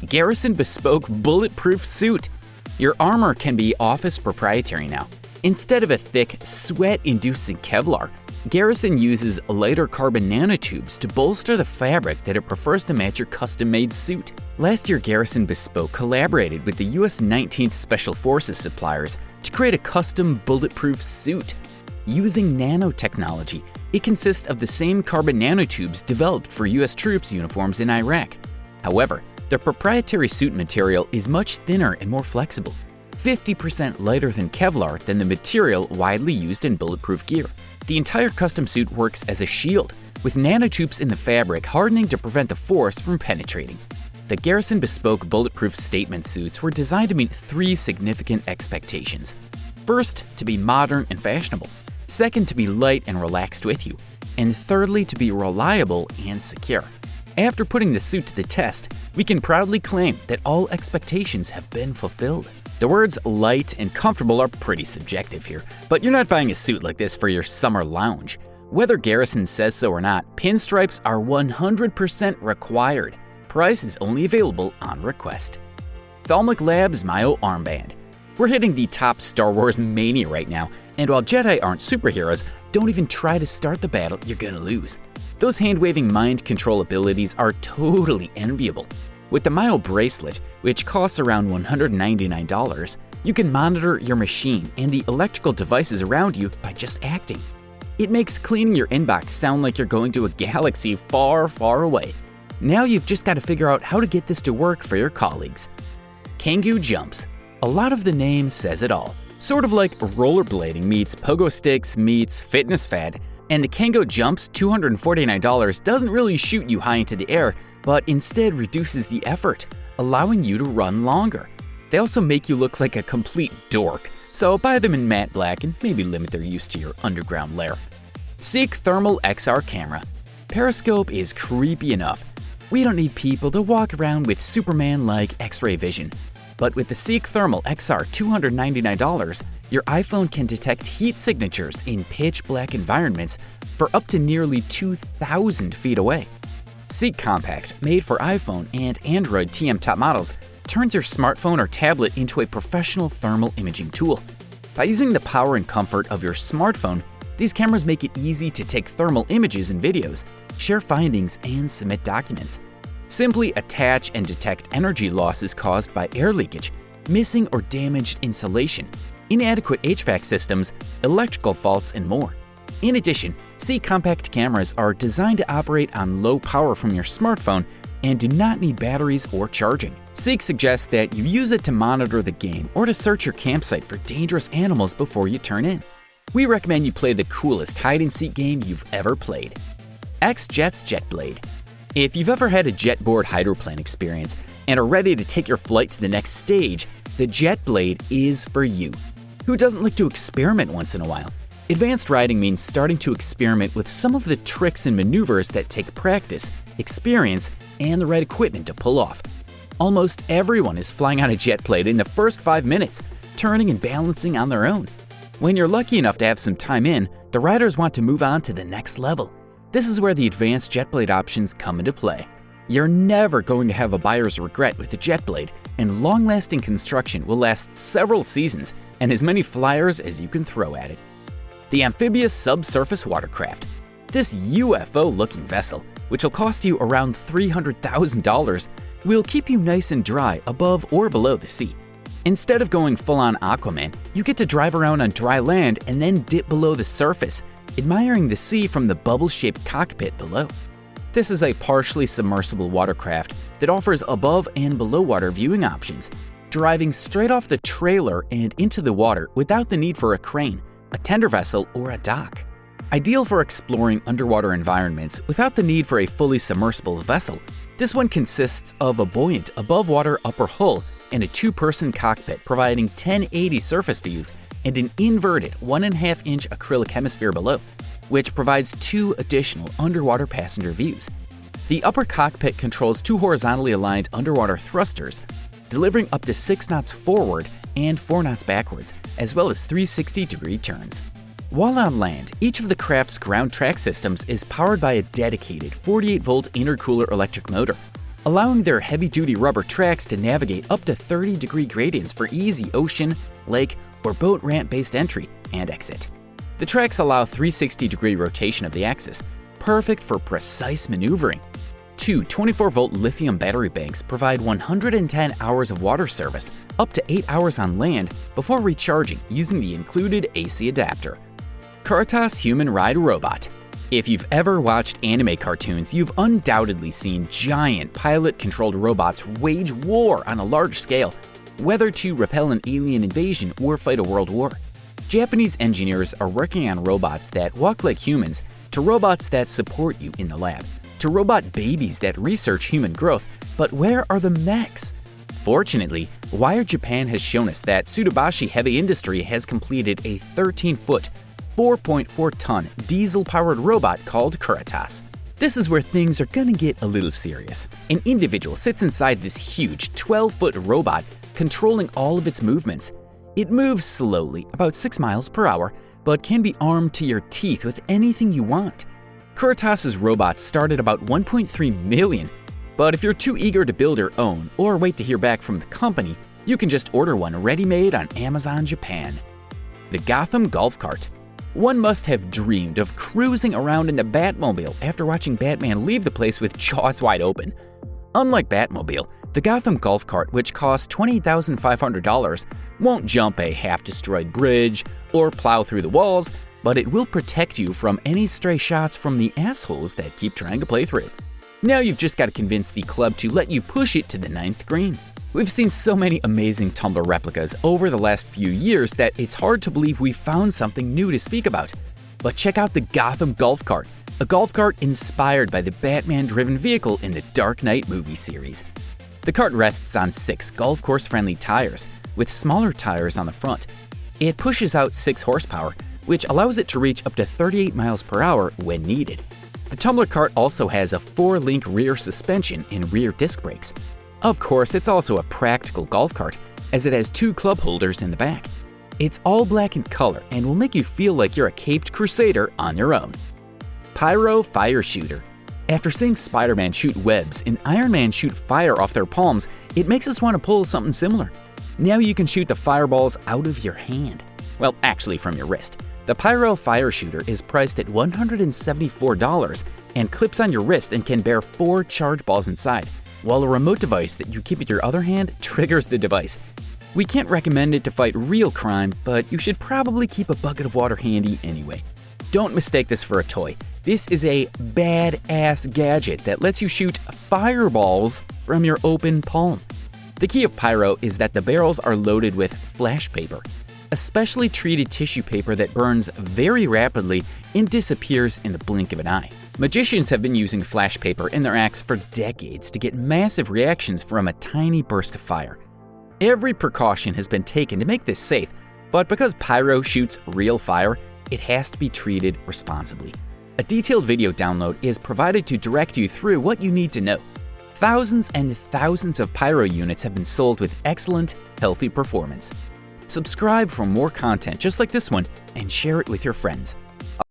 Garrison Bespoke Bulletproof Suit. Your armor can be office proprietary now. Instead of a thick, sweat-inducing Kevlar, Garrison uses lighter carbon nanotubes to bolster the fabric that it prefers to match your custom-made suit. Last year, Garrison Bespoke collaborated with the U.S. 19th Special Forces suppliers to create a custom bulletproof suit. Using nanotechnology, it consists of the same carbon nanotubes developed for U.S. troops' uniforms in Iraq. However, their proprietary suit material is much thinner and more flexible, 50% lighter than Kevlar than the material widely used in bulletproof gear. The entire custom suit works as a shield, with nanotubes in the fabric hardening to prevent the force from penetrating. The Garrison Bespoke Bulletproof Statement Suits were designed to meet 3 significant expectations. First, to be modern and fashionable. Second, to be light and relaxed with you. And thirdly, to be reliable and secure. After putting the suit to the test, we can proudly claim that all expectations have been fulfilled. The words light and comfortable are pretty subjective here, but you're not buying a suit like this for your summer lounge. Whether Garrison says so or not, pinstripes are 100% required. Price is only available on request. HALMIC Labs Myo Armband. We're hitting the top Star Wars mania right now, and while Jedi aren't superheroes, don't even try to start the battle, you're gonna lose. Those hand-waving mind control abilities are totally enviable. With the Myo bracelet, which costs around $199, you can monitor your machine and the electrical devices around you by just acting. It makes cleaning your inbox sound like you're going to a galaxy far, far away. Now you've just got to figure out how to get this to work for your colleagues. KANGOO Jumps. A lot of the name says it all. Sort of like rollerblading meets pogo sticks meets fitness fad, and the KANGOO Jumps $249 doesn't really shoot you high into the air, but instead reduces the effort, allowing you to run longer. They also make you look like a complete dork, so buy them in matte black and maybe limit their use to your underground lair. Seek Thermal XR Camera. Periscope is creepy enough. We don't need people to walk around with Superman-like X-ray vision. But with the Seek Thermal XR $299, your iPhone can detect heat signatures in pitch black environments for up to nearly 2,000 feet away. Seek Compact, made for iPhone and Android TM top models, turns your smartphone or tablet into a professional thermal imaging tool. By using the power and comfort of your smartphone, these cameras make it easy to take thermal images and videos, share findings, and submit documents. Simply attach and detect energy losses caused by air leakage, missing or damaged insulation, inadequate HVAC systems, electrical faults, and more. In addition, Seek compact cameras are designed to operate on low power from your smartphone and do not need batteries or charging. Seek suggests that you use it to monitor the game or to search your campsite for dangerous animals before you turn in. We recommend you play the coolest hide-and-seek game you've ever played. X-Jet's JETBLADE. If you've ever had a jetboard hydroplane experience and are ready to take your flight to the next stage, the JETBLADE is for you. Who doesn't like to experiment once in a while? Advanced riding means starting to experiment with some of the tricks and maneuvers that take practice, experience, and the right equipment to pull off. Almost everyone is flying on a JETBLADE in the first 5 minutes, turning and balancing on their own. When you're lucky enough to have some time in, the riders want to move on to the next level. This is where the advanced JETBLADE options come into play. You're never going to have a buyer's regret with the JETBLADE, and long-lasting construction will last several seasons and as many flyers as you can throw at it. The Amphibious Subsurface Watercraft. This UFO-looking vessel, which will cost you around $300,000, will keep you nice and dry above or below the sea. Instead of going full-on Aquaman, you get to drive around on dry land and then dip below the surface, admiring the sea from the bubble-shaped cockpit below. This is a partially submersible watercraft that offers above and below water viewing options, driving straight off the trailer and into the water without the need for a crane, a tender vessel, or a dock. Ideal for exploring underwater environments without the need for a fully submersible vessel, this one consists of a buoyant above-water upper hull and a 2-person cockpit providing 1080 surface views and an inverted 1.5-inch acrylic hemisphere below, which provides 2 additional underwater passenger views. The upper cockpit controls 2 horizontally aligned underwater thrusters, delivering up to 6 knots forward and 4 knots backwards, as well as 360-degree turns. While on land, each of the craft's ground track systems is powered by a dedicated 48-volt intercooler electric motor. allowing their heavy-duty rubber tracks to navigate up to 30-degree gradients for easy ocean, lake, or boat ramp-based entry and exit. The tracks allow 360-degree rotation of the axis, perfect for precise maneuvering. Two 24-volt lithium battery banks provide 110 hours of water service, up to 8 hours on land, before recharging using the included AC adapter. KURATAS Human Ride Robot. If you've ever watched anime cartoons, you've undoubtedly seen giant pilot-controlled robots wage war on a large scale, whether to repel an alien invasion or fight a world war. Japanese engineers are working on robots that walk like humans, to robots that support you in the lab, to robot babies that research human growth. But where are the mechs? Fortunately, Wired Japan has shown us that Tsutobashi Heavy Industry has completed a 13-foot, 4.4-ton diesel-powered robot called KURATAS. This is where things are gonna get a little serious. An individual sits inside this huge 12-foot robot, controlling all of its movements. It moves slowly, about 6 miles per hour, but can be armed to your teeth with anything you want. KURATAS's robots start at about $1.3 million, but if you're too eager to build your own or wait to hear back from the company, you can just order one ready-made on Amazon Japan. The Gotham Golf Cart. One must have dreamed of cruising around in the Batmobile after watching Batman leave the place with jaws wide open. Unlike Batmobile, the Gotham Golf Cart, which costs $28,500, won't jump a half-destroyed bridge or plow through the walls, but it will protect you from any stray shots from the assholes that keep trying to play through. Now you've just got to convince the club to let you push it to the 9th green. We've seen so many amazing tumbler replicas over the last few years that it's hard to believe we found something new to speak about. But check out the Gotham Golf Cart, a golf cart inspired by the Batman-driven vehicle in the Dark Knight movie series. The cart rests on 6 golf course-friendly tires, with smaller tires on the front. It pushes out 6 horsepower, which allows it to reach up to 38 miles per hour when needed. The tumbler cart also has a 4-link rear suspension and rear disc brakes. Of course, it's also a practical golf cart, as it has 2 club holders in the back. It's all black in color and will make you feel like you're a caped crusader on your own. Pyro Fire Shooter. After seeing Spider-Man shoot webs and Iron Man shoot fire off their palms, it makes us want to pull something similar. Now you can shoot the fireballs out of your hand. Well, actually from your wrist. The Pyro Fire Shooter is priced at $174 and clips on your wrist and can bear 4 charge balls inside, while a remote device that you keep with your other hand triggers the device. We can't recommend it to fight real crime, but you should probably keep a bucket of water handy anyway. Don't mistake this for a toy. This is a badass gadget that lets you shoot fireballs from your open palm. The key of Pyro is that the barrels are loaded with flash paper, a specially treated tissue paper that burns very rapidly and disappears in the blink of an eye. Magicians have been using flash paper in their acts for decades to get massive reactions from a tiny burst of fire. Every precaution has been taken to make this safe, but because Pyro shoots real fire, it has to be treated responsibly. A detailed video download is provided to direct you through what you need to know. Thousands and thousands of Pyro units have been sold with excellent, healthy performance. Subscribe for more content just like this one and share it with your friends.